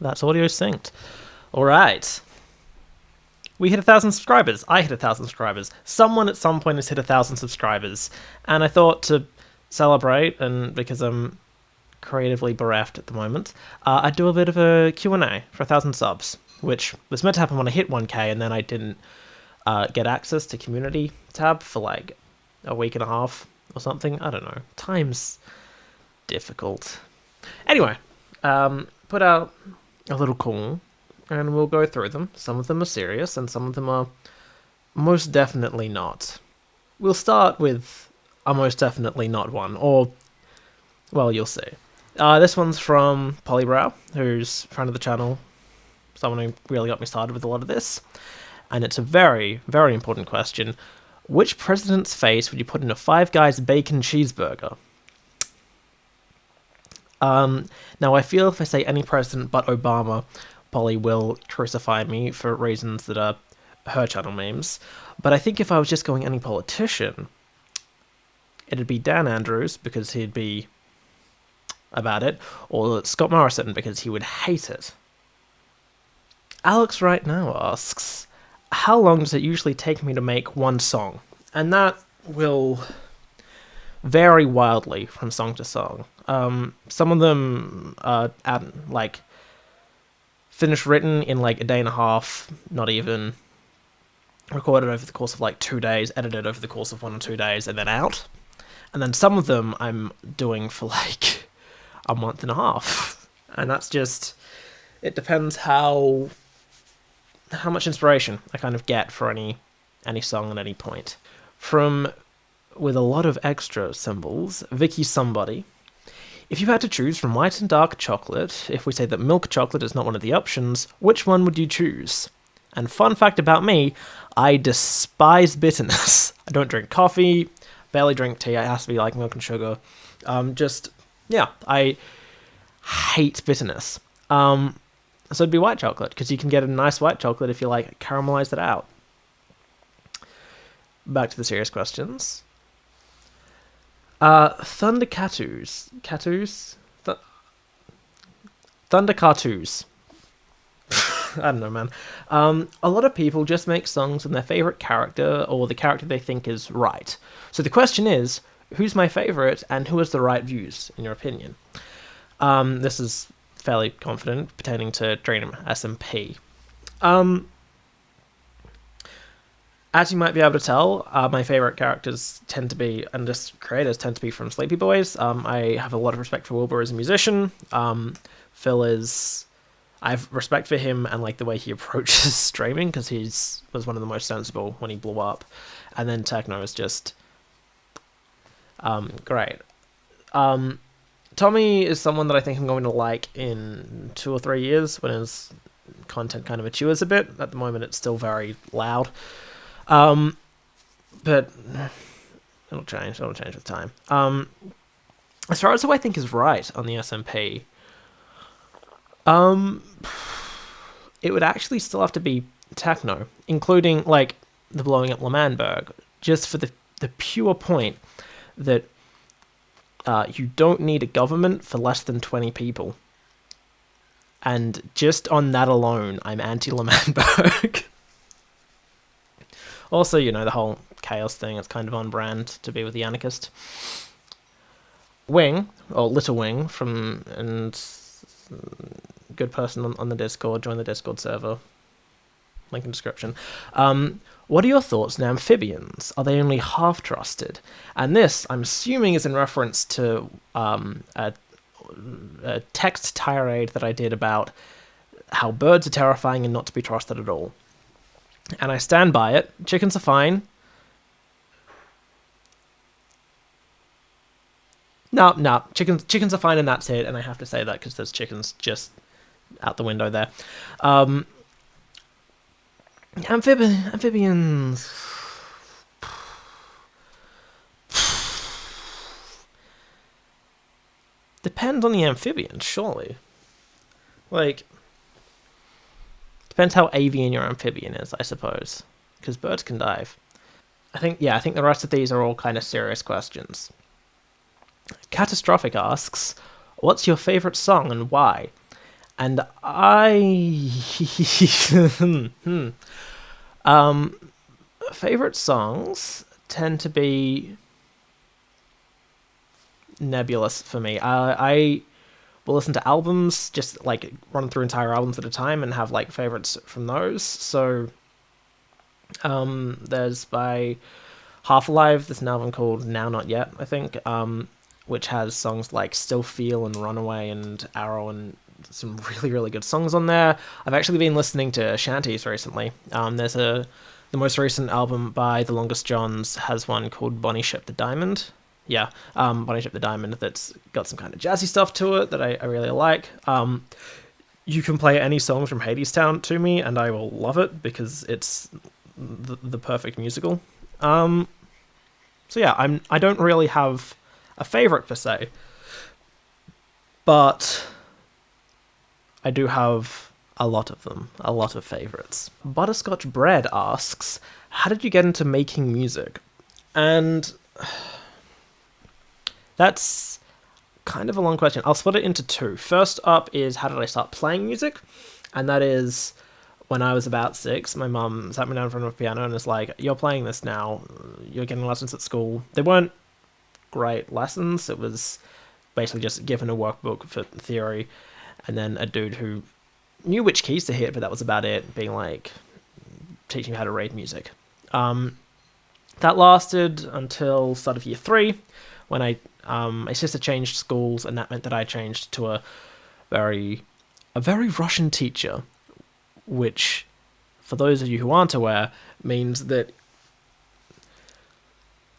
That's audio synced. Alright. We hit 1,000 subscribers. I hit 1,000 subscribers. Someone at some point has hit 1,000 subscribers. And I thought to celebrate, and because I'm creatively bereft at the moment, I'd do a bit of a Q&A for 1,000 subs, which was meant to happen when I hit 1k, and then I didn't get access to community tab for like a week and a half or something. I don't know. Time's difficult. Anyway, put out a little call, and we'll go through them. Some of them are serious, and some of them are most definitely not. We'll start with a most definitely not one, or, well, you'll see. This one's from Polybrow, who's a friend of the channel, someone who really got me started with a lot of this, and it's a very, very important question. Which president's face would you put in a Five Guys bacon cheeseburger? Now, I feel if I say any president but Obama, Polly will crucify me for reasons that are her channel memes. But I think if I was just going any politician, it'd be Dan Andrews, because he'd be about it, or Scott Morrison, because he would hate it. Alex right now asks, how long does it usually take me to make one song? And that will vary wildly from song to song. Some of them are finished written in like a day and a half, not even, recorded over the course of like 2 days, edited over the course of 1 or 2 days, and then out. And then some of them I'm doing for like a month and a half. And that's just, it depends how much inspiration I kind of get for any song at any point. From, with a lot of extra symbols, Vicky Somebody. If you had to choose from white and dark chocolate, if we say that milk chocolate is not one of the options, which one would you choose? And fun fact about me, I despise bitterness. I don't drink coffee, barely drink tea, it has to be like milk and sugar. I hate bitterness. So it'd be white chocolate, because you can get a nice white chocolate if you like caramelize it out. Back to the serious questions. Thunder Catoos. Thunder Cartoons. I don't know, man. A lot of people just make songs with their favorite character, or the character they think is right. So the question is, who's my favorite, and who has the right views, in your opinion? This is fairly confident, pertaining to Dream SMP. As you might be able to tell, my favorite characters tend to be, and just creators tend to be from Sleepy Boys. I have a lot of respect for Wilbur as a musician. Phil is, I have respect for him and like the way he approaches streaming, because was one of the most sensible when he blew up. And then Techno is just great. Tommy is someone that I think I'm going to like in 2 or 3 years when his content kind of matures a bit. At the moment, it's still very loud. But it'll change with time. As far as who I think is right on the SMP, it would actually still have to be Techno, including like the blowing up L'Manberg, just for the pure point that you don't need a government for less than 20 people. And just on that alone, I'm anti-L'Manberg. Also, the whole chaos thing, it's kind of on brand to be with the anarchist. Wing, or Little Wing, and good person on the Discord, join the Discord server, link in description. What are your thoughts on amphibians? Are they only half trusted? And this, I'm assuming, is in reference to a text tirade that I did about how birds are terrifying and not to be trusted at all. And I stand by it. Chickens are fine. No. Chickens are fine, and that's it. And I have to say that because there's chickens just out the window there. Amphibians. Depends on the amphibian, surely. Like, depends how avian your amphibian is, I suppose. Because birds can dive. I think the rest of these are all kind of serious questions. Catastrophic asks, what's your favourite song and why? And I favorite songs tend to be nebulous for me. I will listen to albums, just like run through entire albums at a time and have like favorites from those. So there's by Half Alive, there's an album called Now Not Yet, I think, which has songs like Still Feel and Runaway and Arrow and some really, really good songs on there. I've actually been listening to shanties recently. The most recent album by The Longest Johns has one called Bonnie Ship the Diamond. Yeah, Bonnie Ship the Diamond, that's got some kind of jazzy stuff to it that I really like. You can play any song from Hadestown to me and I will love it because it's the perfect musical. So yeah, I don't really have a favorite per se, but I do have a lot of them, a lot of favorites. Butterscotch Bread asks, how did you get into making music? And that's kind of a long question. I'll split it into two. First up is how did I start playing music? And that is when I was about 6, my mum sat me down in front of a piano and was like, you're playing this now. You're getting lessons at school. They weren't great lessons. It was basically just given a workbook for theory and then a dude who knew which keys to hit, but that was about it, being like, teaching you how to read music. That lasted until start of year 3, when my sister changed schools, and that meant that I changed to a very Russian teacher, which, for those of you who aren't aware, means that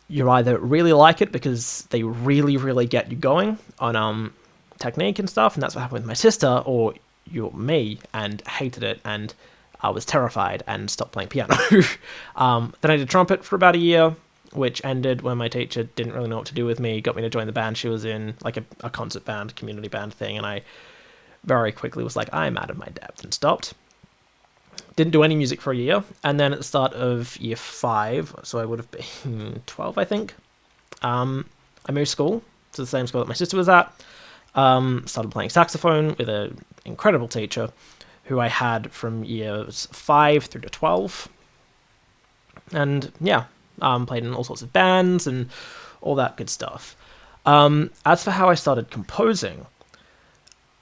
you either really like it because they really, really get you going on technique and stuff, and that's what happened with my sister, or you're me and hated it and I was terrified and stopped playing piano. Then I did trumpet for about a year, which ended when my teacher didn't really know what to do with me, got me to join the band she was in, like a concert band, community band thing, and I very quickly was like, I'm out of my depth, and stopped. Didn't do any music for a year, and then at the start of year 5, so I would have been 12, I think, I moved school to the same school that my sister was at, started playing saxophone with an incredible teacher who I had from years 5 through to 12, and yeah, played in all sorts of bands and all that good stuff. As for how I started composing,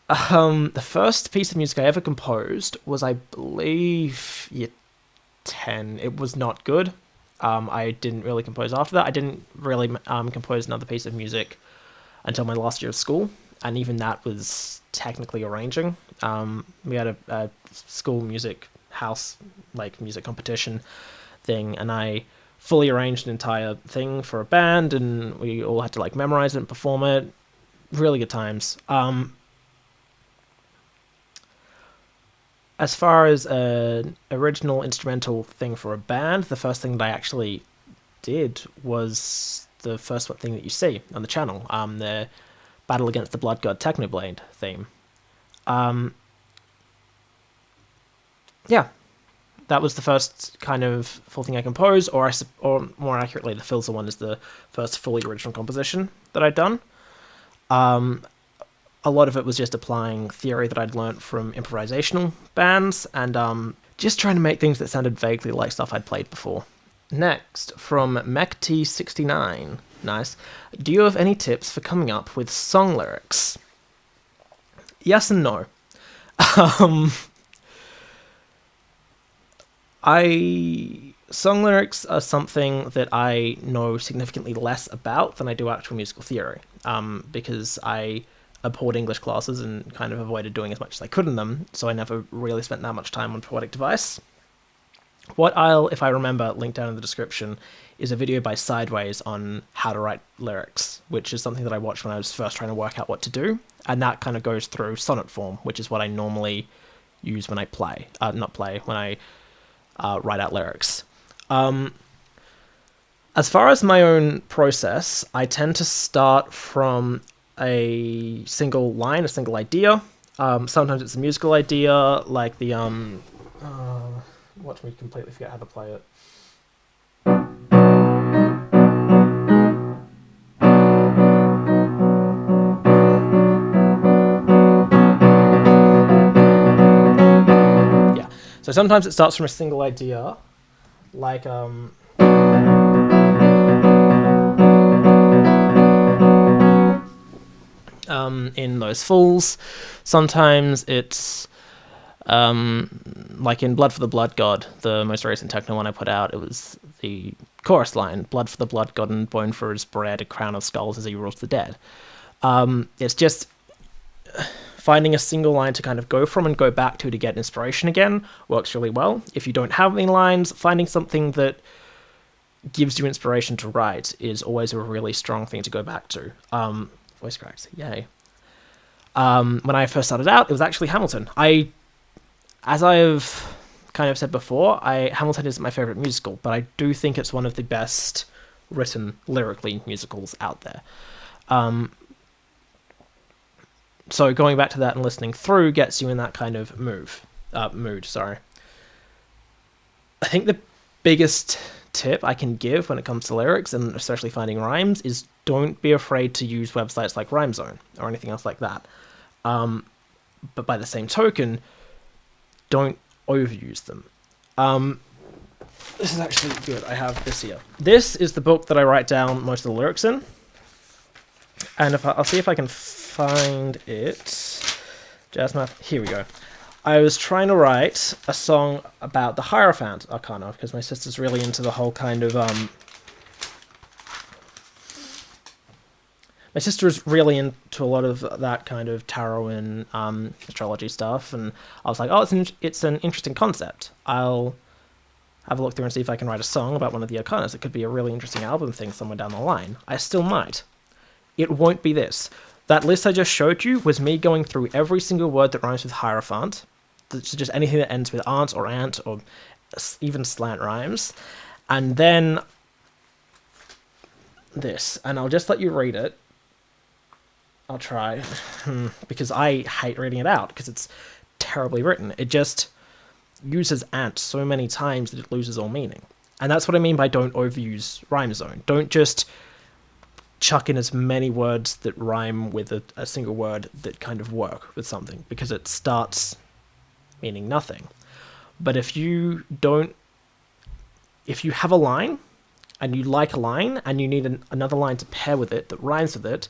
the first piece of music I ever composed was, I believe, year 10. It was not good. I didn't really compose after that. I didn't really compose another piece of music until my last year of school, and even that was technically arranging. We had a school music house, like, music competition thing, and I fully arranged an entire thing for a band, and we all had to, like, memorize it and perform it. Really good times. As far as an original instrumental thing for a band, the first thing that I actually did was the first thing that you see on the channel, the Battle Against the Blood God Technoblade theme. Yeah, that was the first kind of full thing I composed, or more accurately, the Filzer one is the first fully original composition that I'd done. A lot of it was just applying theory that I'd learnt from improvisational bands, and just trying to make things that sounded vaguely like stuff I'd played before. Next, from MechT69. Nice. Do you have any tips for coming up with song lyrics? Yes and no. Song lyrics are something that I know significantly less about than I do actual musical theory, because I abhorred English classes and kind of avoided doing as much as I could in them, so I never really spent that much time on Poetic Device. What I'll, if I remember, link down in the description, is a video by Sideways on how to write lyrics, which is something that I watched when I was first trying to work out what to do, and that kind of goes through sonnet form, which is what I normally use when I when I write out lyrics. As far as my own process, I tend to start from a single line, a single idea. Sometimes it's a musical idea, like the watch me completely forget how to play it. So sometimes it starts from a single idea, like in Those Fools. Sometimes it's like in Blood for the Blood God, the most recent techno one I put out. It was the chorus line: "Blood for the Blood God and bone for his bread, a crown of skulls as he rules the dead." It's just finding a single line to kind of go from and go back to get inspiration again works really well. If you don't have any lines, finding something that gives you inspiration to write is always a really strong thing to go back to. Voice cracks, yay. When I first started out, it was actually Hamilton. As I've kind of said before, Hamilton isn't my favourite musical, but I do think it's one of the best written lyrically musicals out there. So going back to that and listening through gets you in that kind of mood. I think the biggest tip I can give when it comes to lyrics, and especially finding rhymes, is don't be afraid to use websites like RhymeZone or anything else like that. But by the same token, don't overuse them. This is actually good. I have this here. This is the book that I write down most of the lyrics in. And I'll see if I can find it. Jazz math. Here we go. I was trying to write a song about the Hierophant Arcana because my sister's really into the whole kind of my sister is really into a lot of that kind of tarot and astrology stuff, and I was like, oh, it's an interesting concept. I'll have a look through and see if I can write a song about one of the arcanas. It could be a really interesting album thing somewhere down the line. I still might. It won't be this. That list I just showed you was me going through every single word that rhymes with Hierophant. That's just anything that ends with aunt or even slant rhymes. And then this. And I'll just let you read it. I'll try. Because I hate reading it out because it's terribly written. It just uses ant so many times that it loses all meaning. And that's what I mean by don't overuse RhymeZone. Don't just chuck in as many words that rhyme with a single word that kind of work with something, because it starts meaning nothing. But if you have a line and you like a line and you need another line to pair with it that rhymes with it,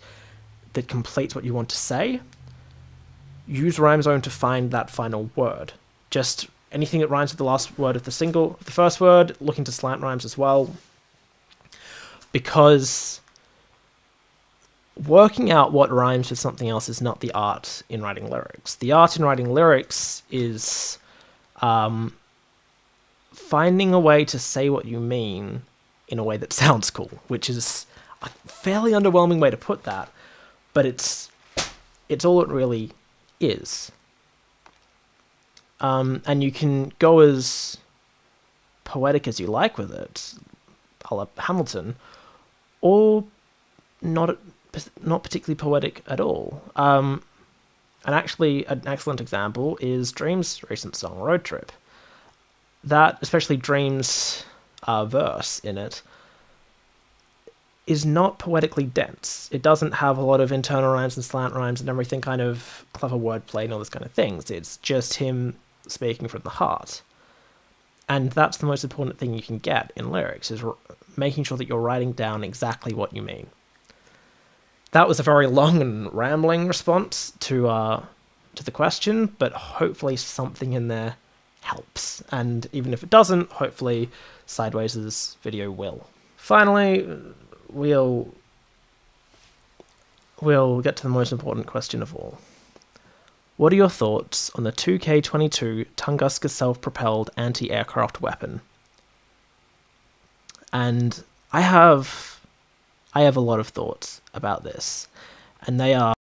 that completes what you want to say, use RhymeZone to find that final word. Just anything that rhymes with the last word of the first word, look into slant rhymes as well, because working out what rhymes with something else is not the art in writing lyrics. The art in writing lyrics is finding a way to say what you mean in a way that sounds cool, which is a fairly underwhelming way to put that, but it's all it really is. And you can go as poetic as you like with it, a la Hamilton, or not particularly poetic at all. And actually, an excellent example is Dream's recent song, Road Trip. That, especially Dream's verse in it, is not poetically dense. It doesn't have a lot of internal rhymes and slant rhymes and everything kind of clever wordplay and all those kind of things. It's just him speaking from the heart. And that's the most important thing you can get in lyrics, is making sure that you're writing down exactly what you mean. That was a very long and rambling response to the question, but hopefully something in there helps. And even if it doesn't, hopefully Sideways' video will. Finally, we'll get to the most important question of all. What are your thoughts on the 2K22 Tunguska self-propelled anti-aircraft weapon? And I have a lot of thoughts about this, and they are